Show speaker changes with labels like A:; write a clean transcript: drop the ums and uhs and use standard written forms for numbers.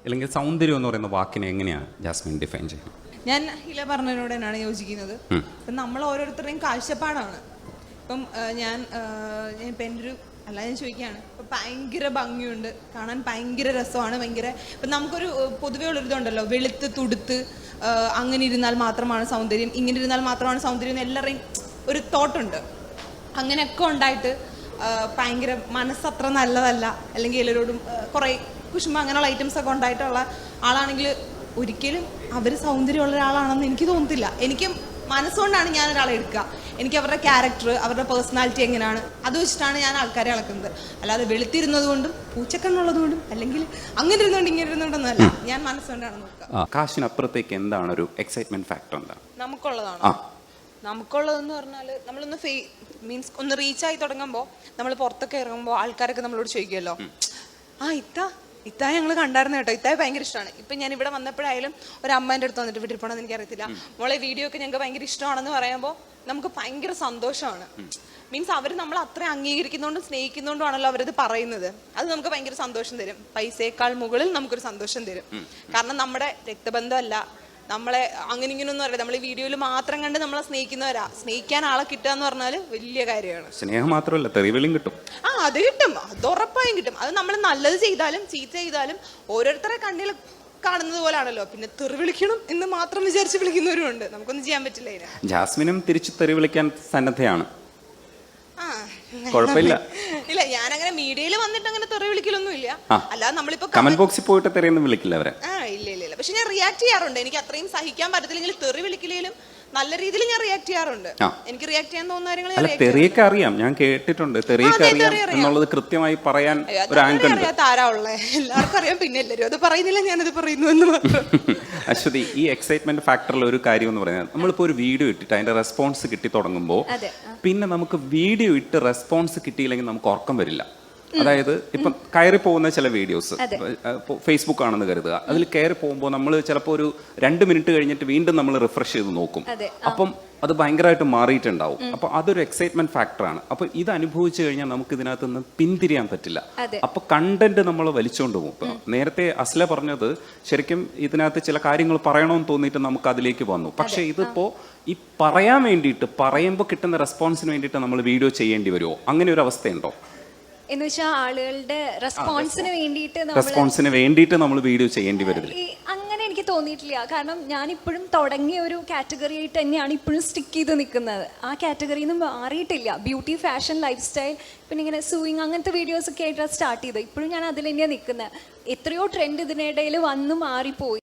A: അല്ലെങ്കിൽ സൗന്ദര്യം എന്ന് പറയുന്ന വാക്കിനെ എങ്ങനെയാണ് ജാസ്മിൻ ഡിഫൈൻ ചെയ്യുന്നത്?
B: ഞാൻ ഹില പറഞ്ഞതിനോട് തന്നെയാണ് യോജിക്കുന്നത്. ഇപ്പം നമ്മൾ ഓരോരുത്തരുടെയും കാഴ്ചപ്പാടാണ്. ഇപ്പം ഇപ്പം എൻ്റെ ഒരു ഞാൻ ചോദിക്കുകയാണ്, ഇപ്പം ഭയങ്കര ഭംഗിയുണ്ട്, കാണാൻ ഭയങ്കര രസമാണ്, ഇപ്പം നമുക്കൊരു പൊതുവേ ഉള്ളൊരിതുണ്ടല്ലോ, വെളുത്ത് തുടുത്ത് അങ്ങനെ ഇരുന്നാൽ മാത്രമാണ് സൗന്ദര്യം, ഇങ്ങനെ ഇരുന്നാൽ മാത്രമാണ് സൗന്ദര്യം എന്ന് എല്ലാവരുടെയും ഒരു തോട്ടുണ്ട്. അങ്ങനെയൊക്കെ ഉണ്ടായിട്ട് ഭയങ്കര മനസ്സത്ര നല്ലതല്ല, അല്ലെങ്കിൽ എല്ലാവരോടും കുറേ കുശുമ്പ അങ്ങനെയുള്ള ഐറ്റംസൊക്കെ ഉണ്ടായിട്ടുള്ള ആളാണെങ്കിൽ ഒരിക്കലും അവർ സൗന്ദര്യമുള്ള ഒരാളാണെന്ന് എനിക്ക് തോന്നത്തില്ല. എനിക്ക് മനസ്സുകൊണ്ടാണ് ഞാൻ ഒരാളെ എടുക്കുക. എനിക്ക് അവരുടെ ക്യാരക്ടർ, അവരുടെ പേഴ്സണാലിറ്റി എങ്ങനെയാണ് അത് വെച്ചിട്ടാണ് ഞാൻ ആൾക്കാരെ അളക്കുന്നത്. അല്ലാതെ വെളുത്തിരുന്നത് കൊണ്ടും പൂച്ചക്കണ്ണുള്ളത് കൊണ്ടും അല്ലെങ്കിൽ അങ്ങനെ ഇരുന്നുകൊണ്ട് ഇങ്ങനെ ഇരുന്നുകൊണ്ടൊന്നുമല്ല, ഞാൻ മനസ്സുകൊണ്ടാണ് നോക്കുക.
A: കാശിനപ്പുറത്തേക്ക് എന്താണ് ഒരു എക്സൈറ്റ്മെന്റ് ഫാക്ടർ? എന്താണ്
B: നമുക്കുള്ളതെന്ന് പറഞ്ഞാൽ നമ്മളൊന്ന് മീൻസ് ഒന്ന് റീച്ചായി തുടങ്ങുമ്പോൾ, നമ്മൾ പുറത്തൊക്കെ ഇറങ്ങുമ്പോൾ ആൾക്കാരൊക്കെ നമ്മളോട് ചോദിക്കുമല്ലോ, ഇത്തായ ഞങ്ങൾ കണ്ടായിരുന്നു കേട്ടോ, ഇത്തായ ഭയങ്കര ഇഷ്ടമാണ്. ഇപ്പം ഞാൻ ഇവിടെ വന്നപ്പോഴായാലും ഒരു അമ്മേൻ്റെ അടുത്ത് വന്നിട്ട് വീട്ടിൽ പോകണമെന്ന് എനിക്കറിയത്തില്ല, മോളെ വീഡിയോ ഒക്കെ ഞങ്ങൾക്ക് ഭയങ്കര ഇഷ്ടമാണെന്ന് പറയുമ്പോൾ നമുക്ക് ഭയങ്കര സന്തോഷമാണ്. മീൻസ് അവർ നമ്മൾ അത്ര അംഗീകരിക്കുന്നതുകൊണ്ടും സ്നേഹിക്കുന്നതുകൊണ്ടാണല്ലോ അവരത് പറയുന്നത്. അത് നമുക്ക് ഭയങ്കര സന്തോഷം തരും. പൈസയേക്കാൾ മുകളിൽ നമുക്കൊരു സന്തോഷം തരും. കാരണം നമ്മുടെ രക്തബന്ധമല്ല, നമ്മളെ അങ്ങനെ ഇങ്ങനെയൊന്നും അറിയാം, നമ്മൾ ഈ വീഡിയോയിൽ മാത്രം കണ്ട് നമ്മളെ സ്നേഹിക്കുന്നവരാ. സ്നേഹിക്കാൻ ആളെ കിട്ടുക എന്ന് പറഞ്ഞാൽ വലിയ കാര്യമാണ്.
A: സ്നേഹം മാത്രമല്ല, തെറിവിളിയും കിട്ടും.
B: അത് കിട്ടും, അത് ഉറപ്പായും കിട്ടും. അത് നമ്മൾ നല്ലത് ചെയ്താലും ചീത്ത ചെയ്താലും ഓരോരുത്തരെ കണ്ണിൽ കാണുന്നത് പോലാണല്ലോ. പിന്നെ തെറി വിളിക്കണം എന്ന് മാത്രം വിചാരിച്ച് വിളിക്കുന്നവരും ഉണ്ട്. നമുക്കൊന്നും ചെയ്യാൻ പറ്റില്ല.
A: ജാസ്മിനും തിരിച്ച് തെറി വിളിക്കാൻ സന്നദ്ധയാണ്. കുഴപ്പമില്ല.
B: ഇല്ല, ഞാൻ അങ്ങനെ മീഡിയയിൽ വന്നിട്ട് അങ്ങനെ തെറി വിളിക്കലൊന്നും ഇല്ല. അല്ലാതെ നമ്മളിപ്പോ
A: കമന്റ് ബോക്സിൽ പോയിട്ട് തെറിയൊന്നും വിളിക്കില്ല അവരെ.
B: ഇല്ല. പക്ഷെ ഞാൻ റിയാക്ട് ചെയ്യാറുണ്ട്. എനിക്ക് അത്രയും സഹിക്കാൻ പറ്റത്തില്ലെങ്കിൽ തെറി വിളിക്കലും നല്ല രീതിയിൽ ഞാൻ റിയാക്ട് ചെയ്യാറുണ്ട്. എനിക്ക് റിയാക്ട് ചെയ്യാൻ തോന്നുന്ന കാര്യങ്ങൾ
A: തെറിയൊക്കെ അറിയാം, ഞാൻ കേട്ടിട്ടുണ്ട്. തെറിയൊക്കെ അറിയാം എന്നുള്ളത് കൃത്യമായി പറയാൻ ഒരു ആംഗിൾ ഉണ്ട്.
B: ആരാ ഉള്ളേ? എല്ലാവർക്കും അറിയാം. പിന്നെ എല്ലാവരും അത് പറയുന്നില്ല, ഞാനത് പറയുന്നു എന്ന് മാത്രം.
A: അശ്വതി, ഈ എക്സൈറ്റ്മെന്റ് ഫാക്ടറിൽ ഒരു കാര്യം എന്ന് പറയുന്നത്, നമ്മളിപ്പോ ഒരു വീഡിയോ ഇട്ടിട്ട് അതിന്റെ റെസ്പോൺസ് കിട്ടി തുടങ്ങുമ്പോൾ പിന്നെ നമുക്ക് വീഡിയോ ഇട്ട് റെസ്പോൺസ് കിട്ടിയില്ലെങ്കിൽ നമുക്ക് ഉറക്കം വരില്ല. അതായത് ഇപ്പം കയറി പോകുന്ന ചില വീഡിയോസ് ഫേസ്ബുക്ക് ആണെന്ന് കരുതുക, അതിൽ കയറി പോകുമ്പോൾ നമ്മൾ ചിലപ്പോൾ ഒരു 2 മിനിറ്റ് കഴിഞ്ഞിട്ട് വീണ്ടും നമ്മൾ റിഫ്രഷ് ചെയ്ത് നോക്കും. അപ്പം അത് ഭയങ്കരമായിട്ട് മാറിയിട്ടുണ്ടാവും. അപ്പൊ അതൊരു എക്സൈറ്റ്മെന്റ് ഫാക്ടറാണ്. അപ്പൊ ഇത് അനുഭവിച്ചു കഴിഞ്ഞാൽ നമുക്ക് ഇതിനകത്ത് നിന്ന് പിന്തിരിയാൻ പറ്റില്ല. അപ്പൊ കണ്ടന്റ് നമ്മൾ വലിച്ചുകൊണ്ട് പോകും. നേരത്തെ അസ്ല പറഞ്ഞത് ശരിക്കും ഇതിനകത്ത് ചില കാര്യങ്ങൾ പറയണമെന്ന് തോന്നിയിട്ട് നമുക്ക് അതിലേക്ക് വന്നു. പക്ഷെ ഇതിപ്പോ ഈ പറയാൻ വേണ്ടിയിട്ട്, പറയുമ്പോൾ കിട്ടുന്ന റെസ്പോൺസിന് വേണ്ടിയിട്ട് നമ്മൾ വീഡിയോ ചെയ്യേണ്ടി വരുമോ? അങ്ങനെ ഒരു അവസ്ഥയുണ്ടോ?
C: എന്ന് വെച്ചാൽ ആളുകളുടെ റെസ്പോൺസിന്
A: വേണ്ടിയിട്ട് നമ്മൾ വീഡിയോ ചെയ്യേണ്ടി വരുന്നില്ല.
C: അങ്ങനെ എനിക്ക് തോന്നിയിട്ടില്ല. കാരണം ഞാൻ ഇപ്പോഴും തുടങ്ങിയ ഒരു കാറ്റഗറി ആയിട്ട് തന്നെയാണ് ഇപ്പോഴും സ്റ്റിക്ക് ചെയ്ത് നിൽക്കുന്നത്. ആ കാറ്റഗറിയിൽ നിന്ന് മാറിയിട്ടില്ല. ബ്യൂട്ടി, ഫാഷൻ, ലൈഫ് സ്റ്റൈൽ, പിന്നെ ഇങ്ങനെ സൂയിങ് അങ്ങനത്തെ വീഡിയോസ് ഒക്കെ ആയിട്ടാണ് സ്റ്റാർട്ട് ചെയ്തത്. ഇപ്പോഴും ഞാൻ അതിൽ തന്നെയാണ് നിൽക്കുന്നത്. എത്രയോ ട്രെൻഡ് ഇതിനിടയിൽ വന്ന് മാറിപ്പോയി.